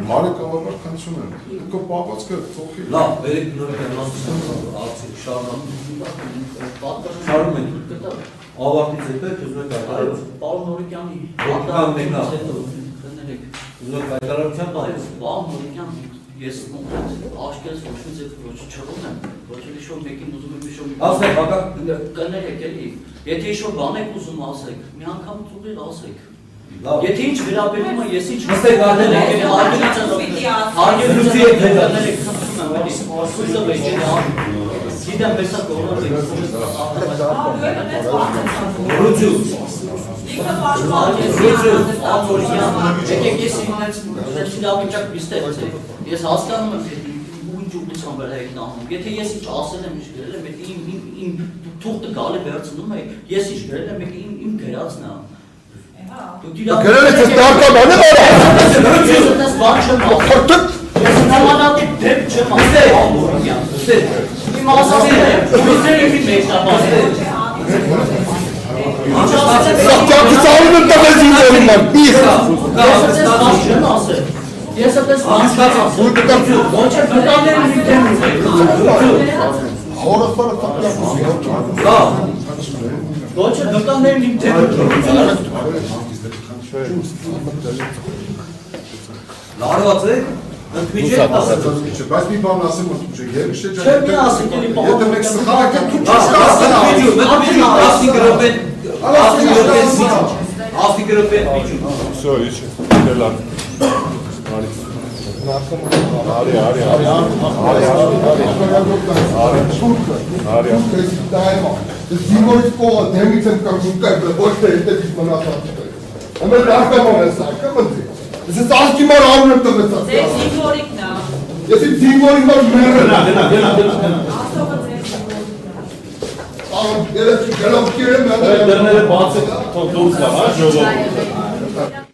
Բարեկամաբար քննություն եմ։ Դուք պահվածքը թողի։ Լավ, վերեք նորմալ ացի շարժան։ Շարում ենք։ Ավարտից հետո ուզում եք հայտարարել։ Պարոն Նորիկյանի պատկանելիք հետո քննեք։ Ուզում եք հայտարարության տալիս։ Պարոն Նորիկյան, ես աշկերտ ոչ մի ձև ոչ չռում եմ, ոչ էլ ինչ-որ մեկին ուզում եմ ինչ-որ Ասեք, բակա կներեք էլի։ Եթե ինչ-որ բան եք ուզում ասեք, մի անգամ ծուղիլ ասեք։ Լավ։ Եթե ինչ վերաբերում է, ես ինչ Նստեք արնել եք, հարգելուց եք կներեք, խնդրում եմ էլի։ Սույզը վեճ էլի Գիտեմ բեսա կողորդ եք Եկեք ես ինքնեց իրավիճակ բիստեղեցեք, ես հասկանում եմ ինչ ուղղությամբ վրա եք նահանում, եթե ես ինչ ասել եմ, ինչ գրել եմ, իմ թուղթը գալի վերցնում է, ես ինչ գրել եմ, իմ գրածն է Գրել եք ես դարկաբան եմ արա Ես այդպես բան չեմ ասել Ես նմանատիպ դեպ չեմ ասել Իմ ասացել եմ, ուզել եմ իմ մեջնաբասել Սաղճակից անում եմ տղեզ ինձորին ման, պիստ Ես այդպես բան չեմ ասել Ոչ է վտաներն իմ դեմ Հորասպարը Ոչ է վտաներն իմ դեմ լարված եք, ընդմիջ եք ասել Բայց մի բան ասեմ երգ Չեմ մի ասեք էլի Եթե մեկ սխալ եք դու Աստի գրոպեն միջում Всё, իշ, դելա Զինվորից կողը դեմից եմ կարգում կայբը, ոչ թե հետևից մնացած Ամեն արկաման ես արկամ ընձի Ես ես ասկի մար արուն եմ տվեցած Ձեր զինվորիկն է Ես իմ զինվորին մար մերրել Աստողը ձեր զինվորիկն է Երեքի գլով կիրեմ Դրները բաց է թող դուրս գա, հա, ժողովուրդը։